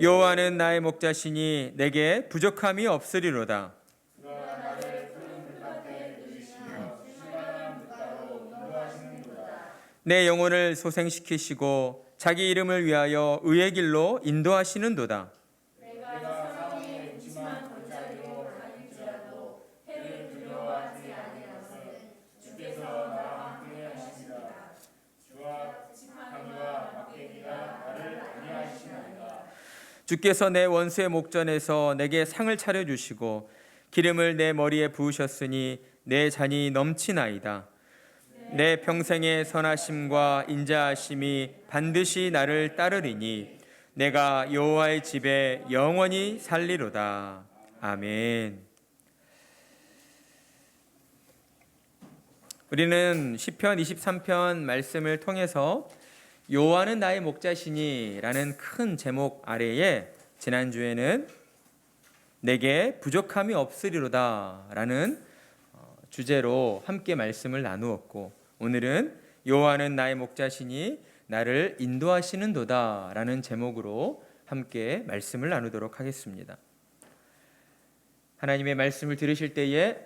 여호와는 나의 목자시니 내게 부족함이 없으리로다. 내 영혼을 소생시키시고 자기 이름을 위하여 의의 길로 인도하시는도다. 주께서 내 원수의 목전에서 내게 상을 차려주시고 기름을 내 머리에 부으셨으니 내 잔이 넘치나이다. 내 평생의 선하심과 인자하심이 반드시 나를 따르리니 내가 여호와의 집에 영원히 살리로다. 아멘. 우리는 시편 23편 말씀을 통해서 여호와는 나의 목자시니 라는 큰 제목 아래에 지난주에는 내게 부족함이 없으리로다 라는 주제로 함께 말씀을 나누었고, 오늘은 여호와는 나의 목자시니 나를 인도하시는도다 라는 제목으로 함께 말씀을 나누도록 하겠습니다. 하나님의 말씀을 들으실 때에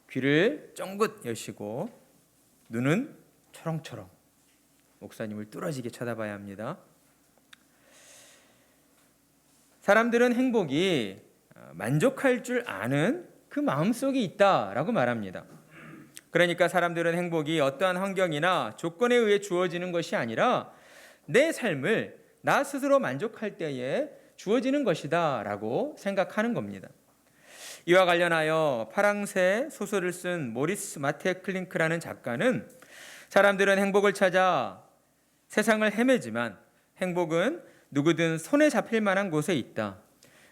귀를 쫑긋 여시고 눈은 초롱초롱 목사님을 뚫어지게 쳐다봐야 합니다. 사람들은 행복이 만족할 줄 아는 그 마음속에 있다라고 말합니다. 그러니까 사람들은 행복이 어떠한 환경이나 조건에 의해 주어지는 것이 아니라 내 삶을 나 스스로 만족할 때에 주어지는 것이다 라고 생각하는 겁니다. 이와 관련하여 파랑새 소설을 쓴 모리스 마테 클링크라는 작가는 사람들은 행복을 찾아 세상을 헤매지만 행복은 누구든 손에 잡힐 만한 곳에 있다.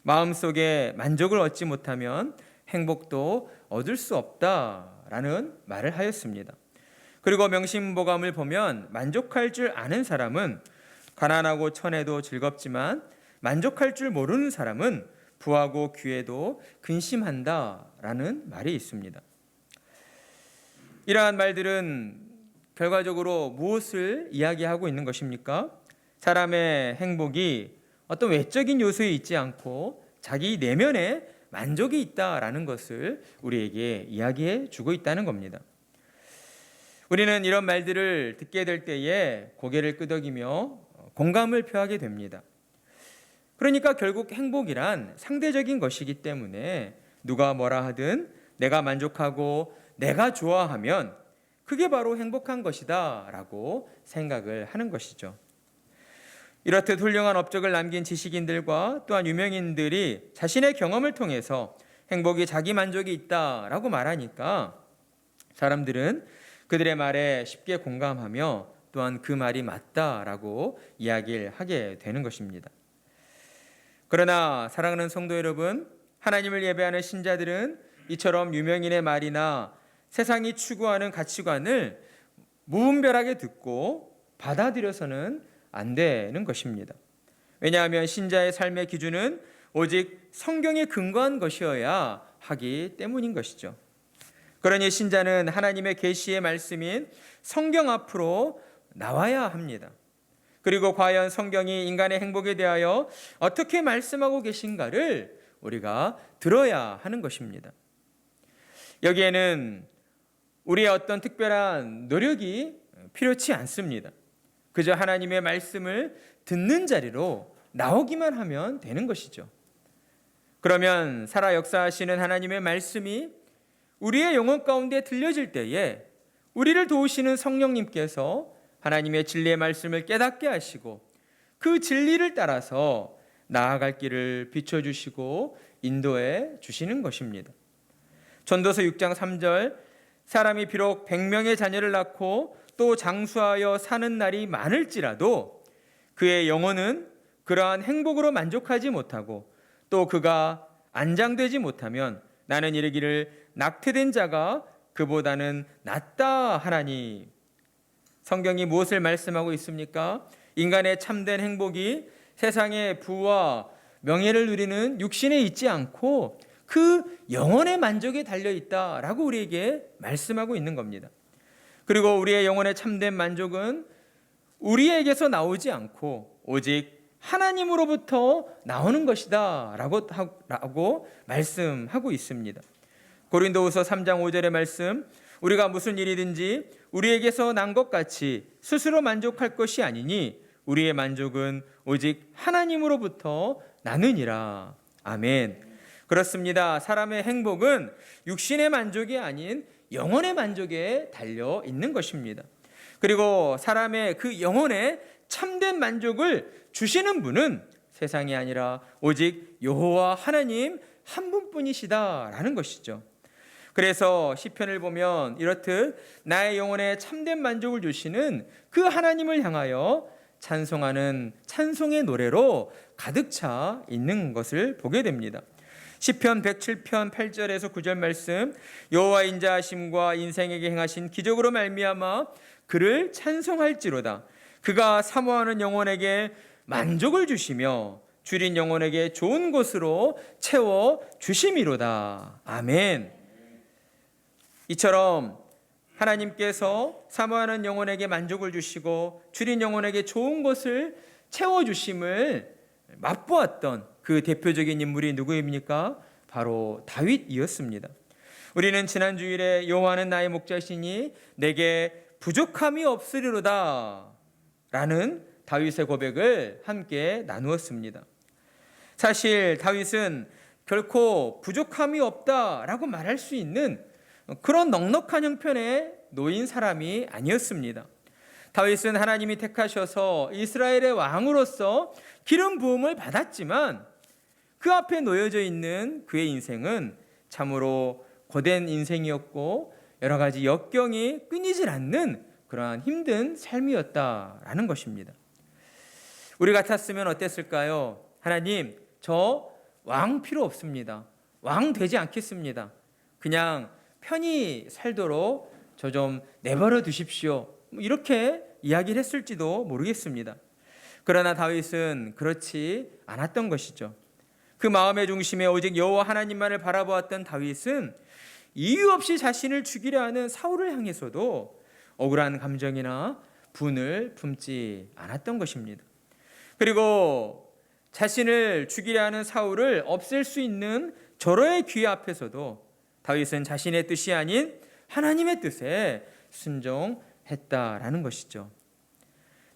마음속에 만족을 얻지 못하면 행복도 얻을 수 없다라는 말을 하였습니다. 그리고 명심보감을 보면 만족할 줄 아는 사람은 가난하고 천해도 즐겁지만 만족할 줄 모르는 사람은 부하고 귀에도 근심한다라는 말이 있습니다. 이러한 말들은 결과적으로 무엇을 이야기하고 있는 것입니까? 사람의 행복이 어떤 외적인 요소에 있지 않고 자기 내면에 만족이 있다라는 것을 우리에게 이야기해 주고 있다는 겁니다. 우리는 이런 말들을 듣게 될 때에 고개를 끄덕이며 공감을 표하게 됩니다. 그러니까 결국 행복이란 상대적인 것이기 때문에 누가 뭐라 하든 내가 만족하고 내가 좋아하면 그게 바로 행복한 것이다 라고 생각을 하는 것이죠. 이렇듯 훌륭한 업적을 남긴 지식인들과 또한 유명인들이 자신의 경험을 통해서 행복이 자기 만족이 있다라고 말하니까 사람들은 그들의 말에 쉽게 공감하며 또한 그 말이 맞다라고 이야기를 하게 되는 것입니다. 그러나 사랑하는 성도 여러분, 하나님을 예배하는 신자들은 이처럼 유명인의 말이나 세상이 추구하는 가치관을 무분별하게 듣고 받아들여서는 안 되는 것입니다. 왜냐하면 신자의 삶의 기준은 오직 성경에 근거한 것이어야 하기 때문인 것이죠. 그러니 신자는 하나님의 계시의 말씀인 성경 앞으로 나와야 합니다. 그리고 과연 성경이 인간의 행복에 대하여 어떻게 말씀하고 계신가를 우리가 들어야 하는 것입니다. 여기에는 우리의 어떤 특별한 노력이 필요치 않습니다. 그저 하나님의 말씀을 듣는 자리로 나오기만 하면 되는 것이죠. 그러면 살아 역사하시는 하나님의 말씀이 우리의 영혼 가운데 들려질 때에 우리를 도우시는 성령님께서 하나님의 진리의 말씀을 깨닫게 하시고 그 진리를 따라서 나아갈 길을 비춰주시고 인도해 주시는 것입니다. 전도서 6장 3절, 사람이 비록 100명의 자녀를 낳고 또 장수하여 사는 날이 많을지라도 그의 영혼은 그러한 행복으로 만족하지 못하고 또 그가 안장되지 못하면 나는 이르기를 낙태된 자가 그보다는 낫다 하나니. 성경이 무엇을 말씀하고 있습니까? 인간의 참된 행복이 세상의 부와 명예를 누리는 육신에 있지 않고 그 영혼의 만족에 달려 있다라고 우리에게 말씀하고 있는 겁니다. 그리고 우리의 영혼의 참된 만족은 우리에게서 나오지 않고 오직 하나님으로부터 나오는 것이다 라고 말씀하고 있습니다. 고린도후서 3장 5절의 말씀, 우리가 무슨 일이든지 우리에게서 난 것 같이 스스로 만족할 것이 아니니 우리의 만족은 오직 하나님으로부터 나느니라. 아멘. 그렇습니다. 사람의 행복은 육신의 만족이 아닌 영혼의 만족에 달려 있는 것입니다. 그리고 사람의 그 영혼의 참된 만족을 주시는 분은 세상이 아니라 오직 여호와 하나님 한 분뿐이시다라는 것이죠. 그래서 시편을 보면 이렇듯 나의 영혼에 참된 만족을 주시는 그 하나님을 향하여 찬송하는 찬송의 노래로 가득 차 있는 것을 보게 됩니다. 시편 107편 8절에서 9절 말씀, 여호와 인자하심과 인생에게 행하신 기적으로 말미암아 그를 찬송할지로다. 그가 사모하는 영혼에게 만족을 주시며 줄인 영혼에게 좋은 곳으로 채워 주심이로다. 아멘. 이처럼 하나님께서 사모하는 영혼에게 만족을 주시고 줄인 영혼에게 좋은 것을 채워주심을 맛보았던 그 대표적인 인물이 누구입니까? 바로 다윗이었습니다. 우리는 지난 주일에 여호와는 나의 목자시니 내게 부족함이 없으리로다 라는 다윗의 고백을 함께 나누었습니다. 사실 다윗은 결코 부족함이 없다라고 말할 수 있는 그런 넉넉한 형편에 놓인 사람이 아니었습니다. 다윗은 하나님이 택하셔서 이스라엘의 왕으로서 기름 부음을 받았지만 그 앞에 놓여져 있는 그의 인생은 참으로 고된 인생이었고 여러 가지 역경이 끊이질 않는 그러한 힘든 삶이었다라는 것입니다. 우리 같았으면 어땠을까요? 하나님, 저 왕 필요 없습니다. 왕 되지 않겠습니다. 그냥 편히 살도록 저 좀 내버려 두십시오. 이렇게 이야기를 했을지도 모르겠습니다. 그러나 다윗은 그렇지 않았던 것이죠. 그 마음의 중심에 오직 여호와 하나님만을 바라보았던 다윗은 이유 없이 자신을 죽이려 하는 사울을 향해서도 억울한 감정이나 분을 품지 않았던 것입니다. 그리고 자신을 죽이려 하는 사울을 없앨 수 있는 저러의 기회 앞에서도 다윗은 자신의 뜻이 아닌 하나님의 뜻에 순종했다라는 것이죠.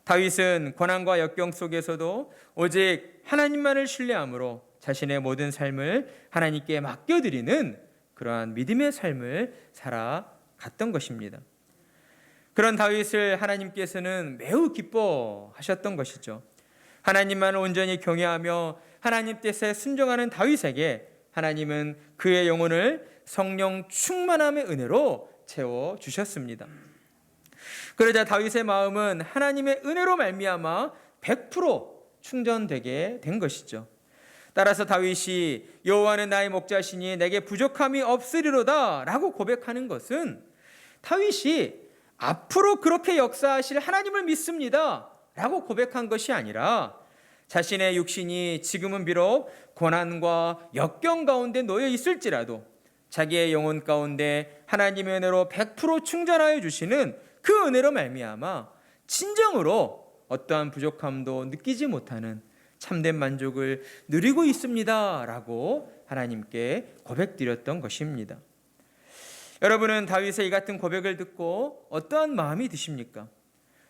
다윗은 고난과 역경 속에서도 오직 하나님만을 신뢰함으로 자신의 모든 삶을 하나님께 맡겨드리는 그러한 믿음의 삶을 살아갔던 것입니다. 그런 다윗을 하나님께서는 매우 기뻐하셨던 것이죠. 하나님만을 온전히 경외하며 하나님 뜻에 순종하는 다윗에게 하나님은 그의 영혼을 성령 충만함의 은혜로 채워주셨습니다. 그러자 다윗의 마음은 하나님의 은혜로 말미암아 100% 충전되게 된 것이죠. 따라서 다윗이 여호와는 나의 목자시니 내게 부족함이 없으리로다 라고 고백하는 것은 다윗이 앞으로 그렇게 역사하실 하나님을 믿습니다 라고 고백한 것이 아니라 자신의 육신이 지금은 비록 고난과 역경 가운데 놓여 있을지라도 자기의 영혼 가운데 하나님의 은혜로 100% 충전하여 주시는 그 은혜로 말미암아 진정으로 어떠한 부족함도 느끼지 못하는 참된 만족을 누리고 있습니다 라고 하나님께 고백드렸던 것입니다. 여러분은 다윗의 이 같은 고백을 듣고 어떠한 마음이 드십니까?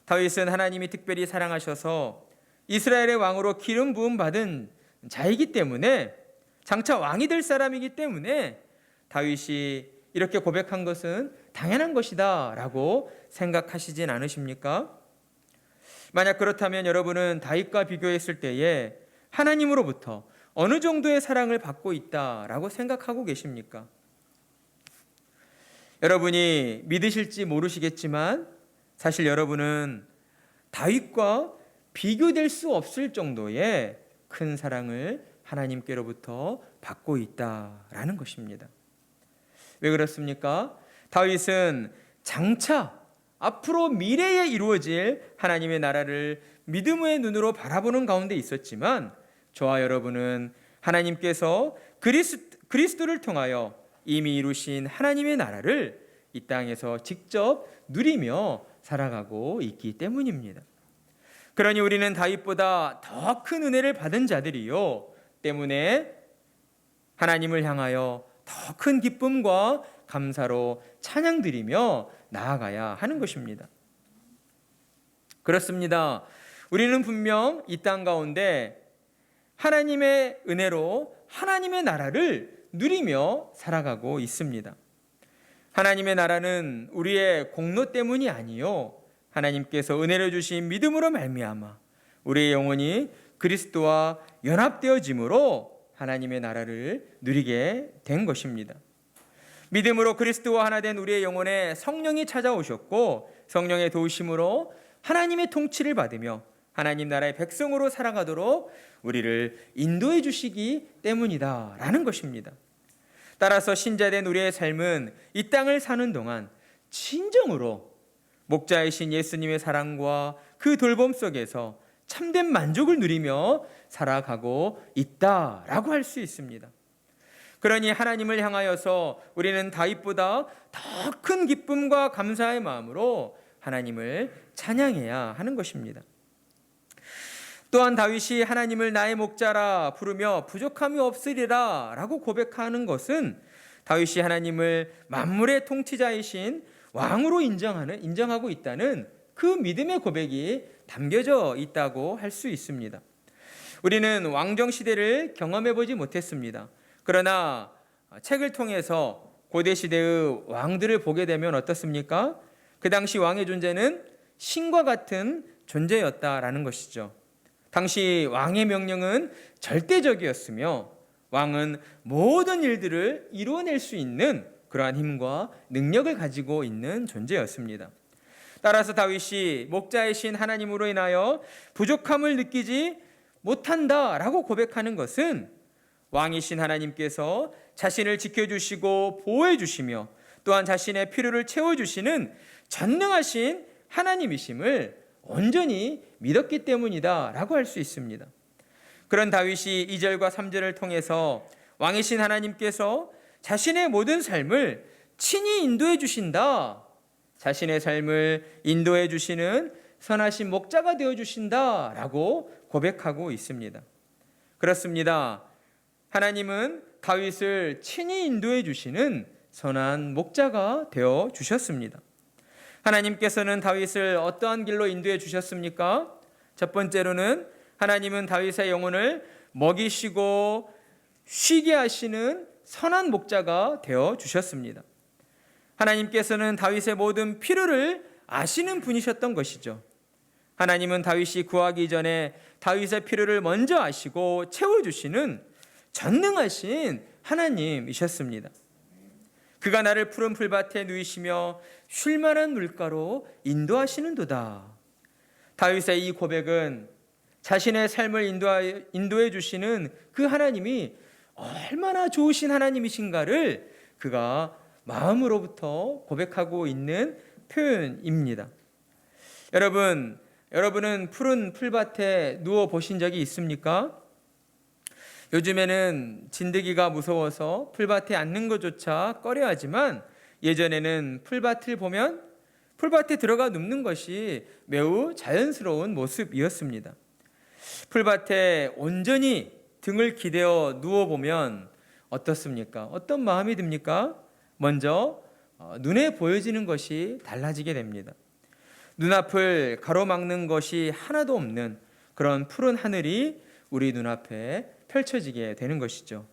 다윗은 하나님이 특별히 사랑하셔서 이스라엘의 왕으로 기름 부음 받은 자이기 때문에 장차 왕이 될 사람이기 때문에 다윗이 이렇게 고백한 것은 당연한 것이다 라고 생각하시진 않으십니까? 만약 그렇다면 여러분은 다윗과 비교했을 때에 하나님으로부터 어느 정도의 사랑을 받고 있다라고 생각하고 계십니까? 여러분이 믿으실지 모르시겠지만 사실 여러분은 다윗과 비교될 수 없을 정도의 큰 사랑을 하나님께로부터 받고 있다라는 것입니다. 왜 그렇습니까? 다윗은 장차 앞으로 미래에 이루어질 하나님의 나라를 믿음의 눈으로 그리스도를 통하여 이미 이루신 하나님의 나라를 이 땅에서 직접 누리며 살아가고 있기 때문입니다. 그러니 우리는 다윗보다 더 큰 은혜를 받은 자들이요 때문에 하나님을 향하여 더 큰 기쁨과 감사로 찬양드리며 나아가야 하는 것입니다. 그렇습니다. 우리는 분명 이 땅 가운데 하나님의 은혜로 하나님의 나라를 누리며 살아가고 있습니다. 하나님의 나라는 우리의 공로 때문이 아니요 하나님께서 은혜를 주신 믿음으로 말미암아 우리의 영혼이 그리스도와 연합되어짐으로 하나님의 나라를 누리게 된 것입니다. 믿음으로 그리스도와 하나 된 우리의 영혼에 성령이 찾아오셨고 성령의 도우심으로 하나님의 통치를 받으며 하나님 나라의 백성으로 살아가도록 우리를 인도해 주시기 때문이다라는 것입니다. 따라서 신자된 우리의 삶은 이 땅을 사는 동안 진정으로 목자이신 예수님의 사랑과 그 돌봄 속에서 참된 만족을 누리며 살아가고 있다라고 할 수 있습니다. 그러니 하나님을 향하여서 우리는 다윗보다 더 큰 기쁨과 감사의 마음으로 하나님을 찬양해야 하는 것입니다. 또한 다윗이 하나님을 나의 목자라 부르며 부족함이 없으리라 라고 고백하는 것은 다윗이 하나님을 만물의 통치자이신 왕으로 인정하고 있다는 그 믿음의 고백이 담겨져 있다고 할 수 있습니다. 우리는 왕정 시대를 경험해 보지 못했습니다. 그러나 책을 통해서 고대 시대의 왕들을 보게 되면 어떻습니까? 그 당시 왕의 존재는 신과 같은 존재였다라는 것이죠. 당시 왕의 명령은 절대적이었으며 왕은 모든 일들을 이루어낼 수 있는 그러한 힘과 능력을 가지고 있는 존재였습니다. 따라서 다윗이 목자이신 하나님으로 인하여 부족함을 느끼지 못한다라고 고백하는 것은 왕이신 하나님께서 자신을 지켜주시고 보호해주시며 또한 자신의 필요를 채워주시는 전능하신 하나님이심을 온전히 믿었기 때문이다 라고 할 수 있습니다. 그런 다윗이 2절과 3절을 통해서 왕이신 하나님께서 자신의 모든 삶을 친히 인도해 주신다, 자신의 삶을 인도해 주시는 선하신 목자가 되어 주신다 라고 고백하고 있습니다. 그렇습니다. 하나님은 다윗을 친히 인도해 주시는 선한 목자가 되어 주셨습니다. 하나님께서는 다윗을 어떠한 길로 인도해 주셨습니까? 첫 번째로는 하나님은 다윗의 영혼을 먹이시고 쉬게 하시는 선한 목자가 되어 주셨습니다. 하나님께서는 다윗의 모든 필요를 아시는 분이셨던 것이죠. 하나님은 다윗이 구하기 전에 다윗의 필요를 먼저 아시고 채워주시는 전능하신 하나님이셨습니다. 그가 나를 푸른 풀밭에 누이시며 쉴만한 물가로 인도하시는도다. 다윗의 이 고백은 자신의 삶을 인도해 주시는 그 하나님이 얼마나 좋으신 하나님이신가를 그가 마음으로부터 고백하고 있는 표현입니다. 여러분은 푸른 풀밭에 누워 보신 적이 있습니까? 요즘에는 진드기가 무서워서 풀밭에 앉는 것조차 꺼려하지만 예전에는 풀밭을 보면 풀밭에 들어가 눕는 것이 매우 자연스러운 모습이었습니다. 풀밭에 온전히 등을 기대어 누워보면 어떻습니까? 어떤 마음이 듭니까? 먼저 눈에 보여지는 것이 달라지게 됩니다. 눈앞을 가로막는 것이 하나도 없는 그런 푸른 하늘이 우리 눈앞에 펼쳐지게 되는 것이죠.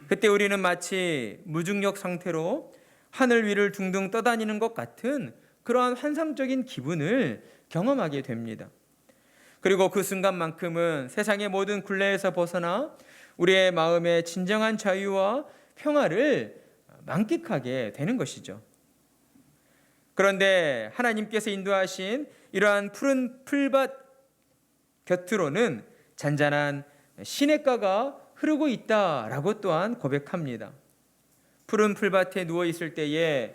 그때 우리는 마치 무중력 상태로 하늘 위를 둥둥 떠다니는 것 같은 그러한 환상적인 기분을 경험하게 됩니다. 그리고 그 순간만큼은 세상의 모든 굴레에서 벗어나 우리의 마음의 진정한 자유와 평화를 만끽하게 되는 것이죠. 그런데 하나님께서 인도하신 이러한 푸른 풀밭 곁으로는 잔잔한 시냇가가 흐르고 있다라고 또한 고백합니다. 푸른 풀밭에 누워 있을 때에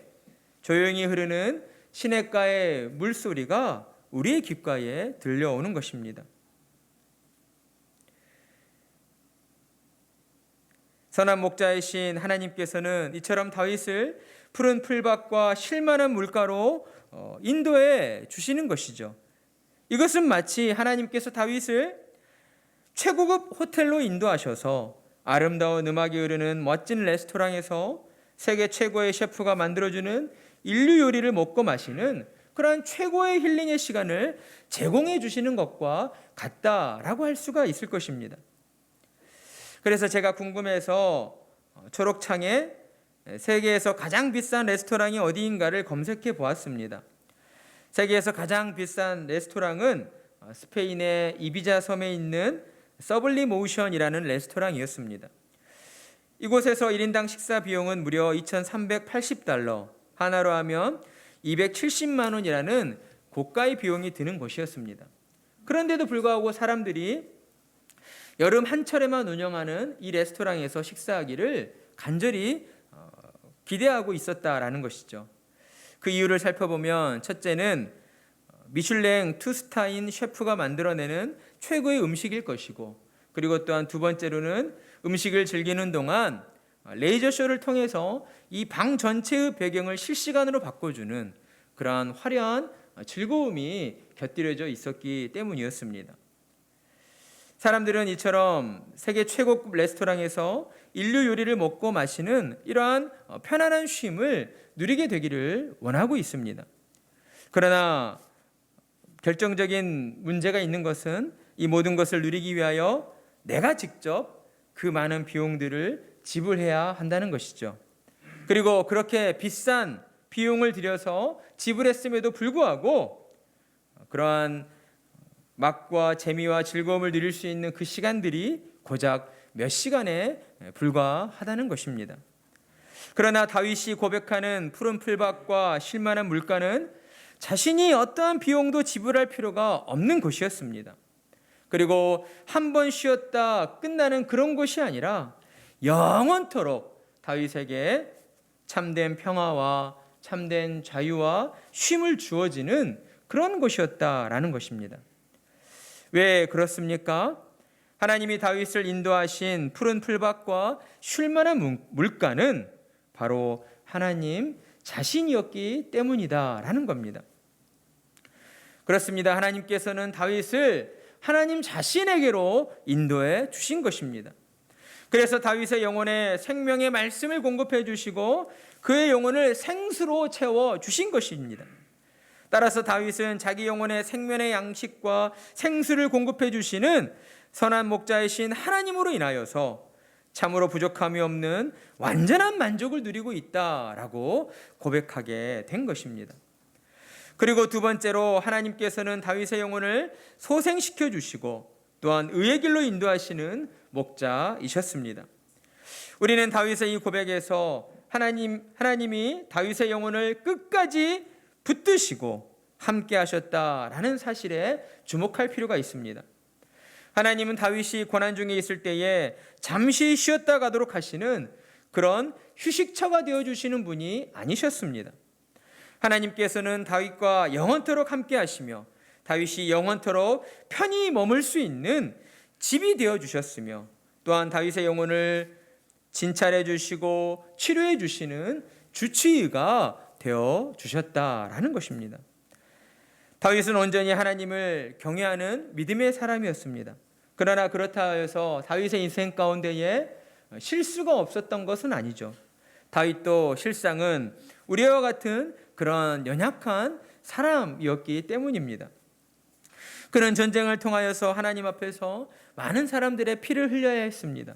조용히 흐르는 시냇가의 물소리가 우리의 귓가에 들려오는 것입니다. 선한 목자이신 하나님께서는 이처럼 다윗을 푸른 풀밭과 쉴만한 물가로 인도해 주시는 것이죠. 이것은 마치 하나님께서 다윗을 최고급 호텔로 인도하셔서 아름다운 음악이 흐르는 멋진 레스토랑에서 세계 최고의 셰프가 만들어주는 인류 요리를 먹고 마시는 그러한 최고의 힐링의 시간을 제공해 주시는 것과 같다라고 할 수가 있을 것입니다. 그래서 제가 궁금해서 초록창에 세계에서 가장 비싼 레스토랑이 어디인가를 검색해 보았습니다. 세계에서 가장 비싼 레스토랑은 스페인의 이비자 섬에 있는 서블림 오션이라는 레스토랑이었습니다. 이곳에서 1인당 식사 비용은 무려 2,380달러, 하나로 하면 270만 원이라는 고가의 비용이 드는 곳이었습니다. 그런데도 불구하고 사람들이 여름 한철에만 운영하는 이 레스토랑에서 식사하기를 간절히 기대하고 있었다라는 것이죠. 그 이유를 살펴보면 첫째는 미슐랭 투스타인 셰프가 만들어내는 최고의 음식일 것이고, 그리고 또한 두 번째로는 음식을 즐기는 동안 레이저쇼를 통해서 이 방 전체의 배경을 실시간으로 바꿔주는 그러한 화려한 즐거움이 곁들여져 있었기 때문이었습니다. 사람들은 이처럼 세계 최고급 레스토랑에서 인류 요리를 먹고 마시는 이러한 편안한 쉼을 누리게 되기를 원하고 있습니다. 그러나 결정적인 문제가 있는 것은 이 모든 것을 누리기 위하여 내가 직접 그 많은 비용들을 지불해야 한다는 것이죠. 그리고 그렇게 비싼 비용을 들여서 지불했음에도 불구하고 그러한 맛과 재미와 즐거움을 누릴 수 있는 그 시간들이 고작 몇 시간에 불과하다는 것입니다. 그러나 다윗이 고백하는 푸른 풀밭과 쉴만한 물가는 자신이 어떠한 비용도 지불할 필요가 없는 곳이었습니다. 그리고 한 번 쉬었다 끝나는 그런 곳이 아니라 영원토록 다윗에게 참된 평화와 참된 자유와 쉼을 주어지는 그런 곳이었다라는 것입니다. 왜 그렇습니까? 하나님이 다윗을 인도하신 푸른 풀밭과 쉴만한 물가는 바로 하나님 자신이었기 때문이다라는 겁니다. 그렇습니다. 하나님께서는 다윗을 하나님 자신에게로 인도해 주신 것입니다. 그래서 다윗의 영혼에 생명의 말씀을 공급해 주시고 그의 영혼을 생수로 채워 주신 것입니다. 따라서 다윗은 자기 영혼의 생명의 양식과 생수를 공급해 주시는 선한 목자이신 하나님으로 인하여서 참으로 부족함이 없는 완전한 만족을 누리고 있다라고 고백하게 된 것입니다. 그리고 두 번째로 하나님께서는 다윗의 영혼을 소생시켜 주시고 또한 의의 길로 인도하시는 목자이셨습니다. 우리는 다윗의 이 고백에서 하나님이 다윗의 영혼을 끝까지 붙드시고 함께 하셨다라는 사실에 주목할 필요가 있습니다. 하나님은 다윗이 고난 중에 있을 때에 잠시 쉬었다 가도록 하시는 그런 휴식처가 되어주시는 분이 아니셨습니다. 하나님께서는 다윗과 영원토록 함께 하시며 다윗이 영원토록 편히 머물 수 있는 집이 되어주셨으며 또한 다윗의 영혼을 진찰해 주시고 치료해 주시는 주치의가 되어주셨다라는 것입니다. 다윗은 온전히 하나님을 경외하는 믿음의 사람이었습니다. 그러나 그렇다 해서 다윗의 인생 가운데에 실수가 없었던 것은 아니죠. 다윗도 실상은 우리와 같은 그런 연약한 사람이었기 때문입니다. 그는 전쟁을 통하여서 하나님 앞에서 많은 사람들의 피를 흘려야 했습니다.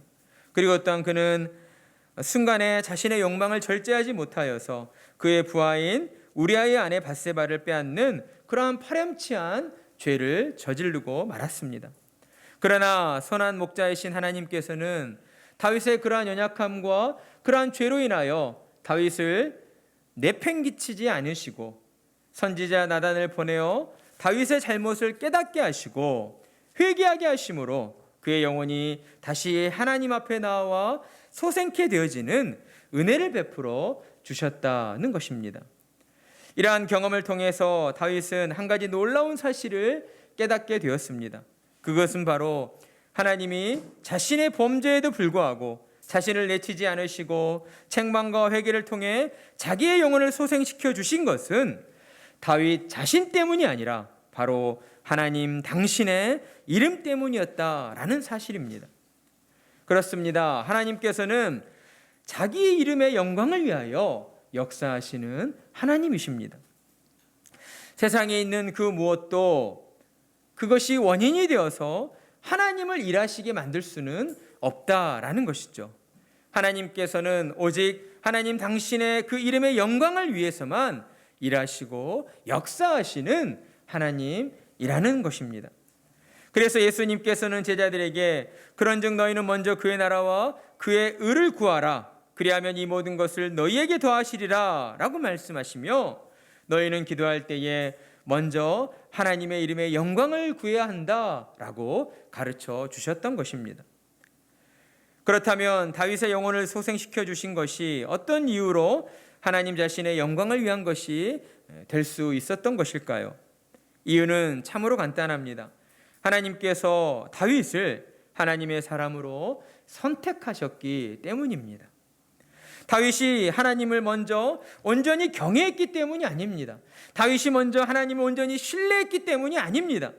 그리고 또한 그는 순간에 자신의 욕망을 절제하지 못하여서 그의 부하인 우리아의 아내 밧세바를 빼앗는 그러한 파렴치한 죄를 저지르고 말았습니다. 그러나 선한 목자이신 하나님께서는 다윗의 그러한 연약함과 그러한 죄로 인하여 다윗을 내팽개치지 않으시고 선지자 나단을 보내어 다윗의 잘못을 깨닫게 하시고 회개하게 하심으로 그의 영혼이 다시 하나님 앞에 나와 소생케 되어지는 은혜를 베풀어 주셨다는 것입니다. 이러한 경험을 통해서 다윗은 한 가지 놀라운 사실을 깨닫게 되었습니다. 그것은 바로 하나님이 자신의 범죄에도 불구하고 자신을 내치지 않으시고 책망과 회개를 통해 자기의 영혼을 소생시켜 주신 것은 다윗 자신 때문이 아니라 바로 하나님 당신의 이름 때문이었다라는 사실입니다. 그렇습니다. 하나님께서는 자기의 이름의 영광을 위하여 역사하시는 하나님이십니다. 세상에 있는 그 무엇도 그것이 원인이 되어서 하나님을 일하시게 만들 수는 없다라는 것이죠. 하나님께서는 오직 하나님 당신의 그 이름의 영광을 위해서만 일하시고 역사하시는 하나님이라는 것입니다. 그래서 예수님께서는 제자들에게 그런즉 너희는 먼저 그의 나라와 그의 의를 구하라. 그리하면 이 모든 것을 너희에게 더하시리라 라고 말씀하시며 너희는 기도할 때에 먼저 하나님의 이름의 영광을 구해야 한다라고 가르쳐 주셨던 것입니다. 그렇다면 다윗의 영혼을 소생시켜 주신 것이 어떤 이유로 하나님 자신의 영광을 위한 것이 될 수 있었던 것일까요? 이유는 참으로 간단합니다. 하나님께서 다윗을 하나님의 사람으로 선택하셨기 때문입니다. 다윗이 하나님을 먼저 온전히 경외했기 때문이 아닙니다. 다윗이 먼저 하나님을 온전히 신뢰했기 때문이 아닙니다.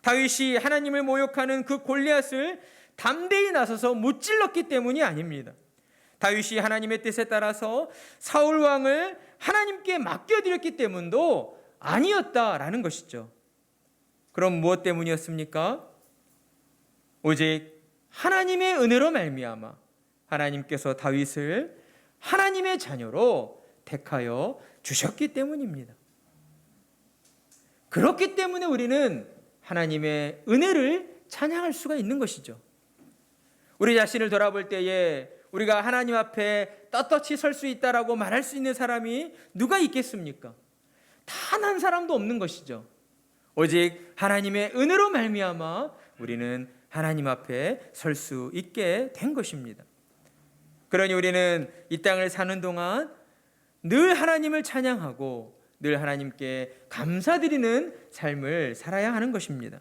다윗이 하나님을 모욕하는 그 골리앗을 담대히 나서서 무찔렀기 때문이 아닙니다. 다윗이 하나님의 뜻에 따라서 사울 왕을 하나님께 맡겨드렸기 때문도 아니었다라는 것이죠. 그럼 무엇 때문이었습니까? 오직 하나님의 은혜로 말미암아 하나님께서 다윗을 하나님의 자녀로 택하여 주셨기 때문입니다. 그렇기 때문에 우리는 하나님의 은혜를 찬양할 수가 있는 것이죠. 우리 자신을 돌아볼 때에 우리가 하나님 앞에 떳떳이 설 수 있다라고 말할 수 있는 사람이 누가 있겠습니까? 단 한 사람도 없는 것이죠. 오직 하나님의 은혜로 말미암아 우리는 하나님 앞에 설 수 있게 된 것입니다. 그러니 우리는 이 땅을 사는 동안 늘 하나님을 찬양하고 늘 하나님께 감사드리는 삶을 살아야 하는 것입니다.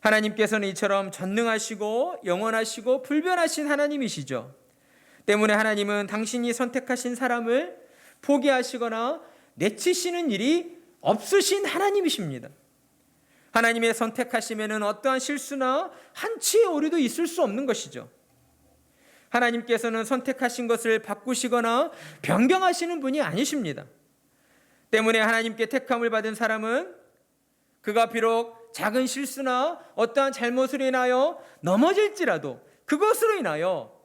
하나님께서는 이처럼 전능하시고 영원하시고 불변하신 하나님이시죠. 때문에 하나님은 당신이 선택하신 사람을 포기하시거나 내치시는 일이 없으신 하나님이십니다. 하나님의 선택하심에는 어떠한 실수나 한치의 오류도 있을 수 없는 것이죠. 하나님께서는 선택하신 것을 바꾸시거나 변경하시는 분이 아니십니다. 때문에 하나님께 택함을 받은 사람은 그가 비록 작은 실수나 어떠한 잘못으로 인하여 넘어질지라도 그것으로 인하여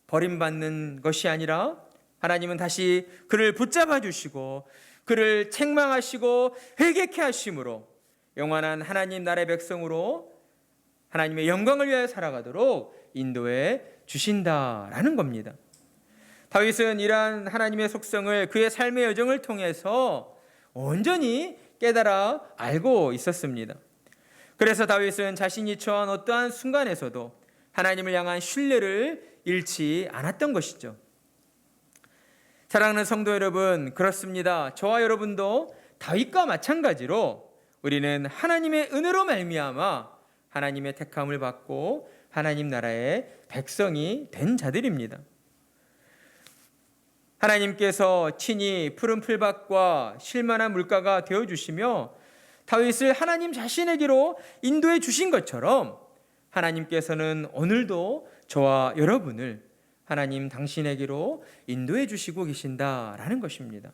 버림받는 것이 아니라 하나님은 다시 그를 붙잡아 주시고 그를 책망하시고 회개케 하심으로 영원한 하나님 나라의 백성으로 하나님의 영광을 위하여 살아가도록 인도해 주신다라는 겁니다. 다윗은 이러한 하나님의 속성을 그의 삶의 여정을 통해서 온전히 깨달아 알고 있었습니다. 그래서 다윗은 자신이 처한 어떠한 순간에서도 하나님을 향한 신뢰를 잃지 않았던 것이죠. 사랑하는 성도 여러분, 그렇습니다. 저와 여러분도 다윗과 마찬가지로 우리는 하나님의 은혜로 말미암아 하나님의 택함을 받고 하나님 나라의 백성이 된 자들입니다. 하나님께서 친히 푸른 풀밭과 쉴만한 물가가 되어주시며 다윗을 하나님 자신에게로 인도해 주신 것처럼 하나님께서는 오늘도 저와 여러분을 하나님 당신에게로 인도해 주시고 계신다라는 것입니다.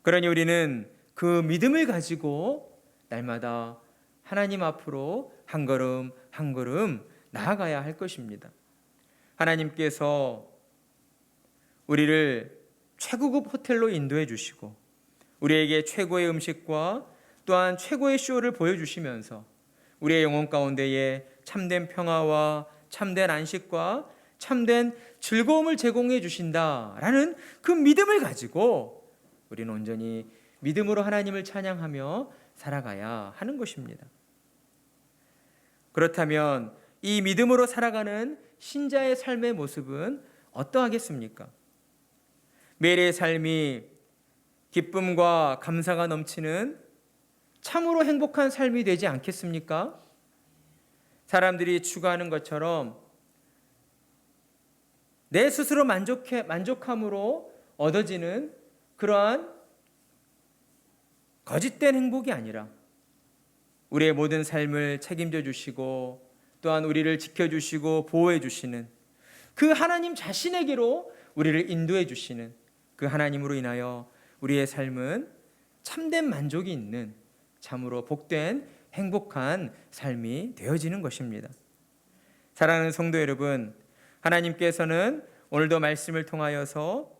그러니 우리는 그 믿음을 가지고 날마다 하나님 앞으로 한 걸음 한 걸음 나아가야 할 것입니다. 하나님께서 우리를 최고급 호텔로 인도해 주시고 우리에게 최고의 음식과 또한 최고의 쇼를 보여주시면서 우리의 영혼 가운데에 참된 평화와 참된 안식과 참된 즐거움을 제공해 주신다라는 그 믿음을 가지고 우리는 온전히 믿음으로 하나님을 찬양하며 살아가야 하는 것입니다. 그렇다면 이 믿음으로 살아가는 신자의 삶의 모습은 어떠하겠습니까? 매일의 삶이 기쁨과 감사가 넘치는 참으로 행복한 삶이 되지 않겠습니까? 사람들이 추구하는 것처럼 내 스스로 만족함으로 얻어지는 그러한 거짓된 행복이 아니라 우리의 모든 삶을 책임져 주시고 또한 우리를 지켜주시고 보호해 주시는 그 하나님 자신에게로 우리를 인도해 주시는 그 하나님으로 인하여 우리의 삶은 참된 만족이 있는 참으로 복된 행복한 삶이 되어지는 것입니다. 사랑하는 성도 여러분, 하나님께서는 오늘도 말씀을 통하여서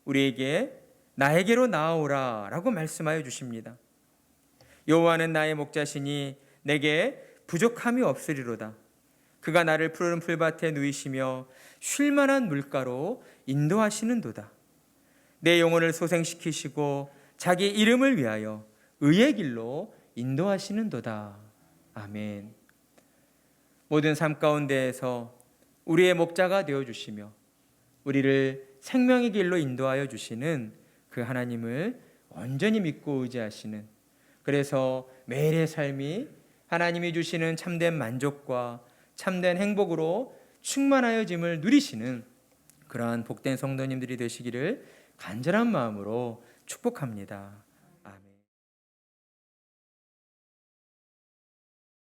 우리에게 나에게로 나아오라 라고 말씀하여 주십니다. 여호와는 나의 목자시니 내게 부족함이 없으리로다. 그가 나를 푸른 풀밭에 누이시며 쉴 만한 물가로 인도하시는도다. 내 영혼을 소생시키시고 자기 이름을 위하여 의의 길로 인도하시는도다. 아멘. 모든 삶 가운데에서 우리의 목자가 되어주시며 우리를 생명의 길로 인도하여 주시는 그 하나님을 온전히 믿고 의지하시는, 그래서 매일의 삶이 하나님이 주시는 참된 만족과 참된 행복으로 충만하여짐을 누리시는 그러한 복된 성도님들이 되시기를 간절한 마음으로 축복합니다.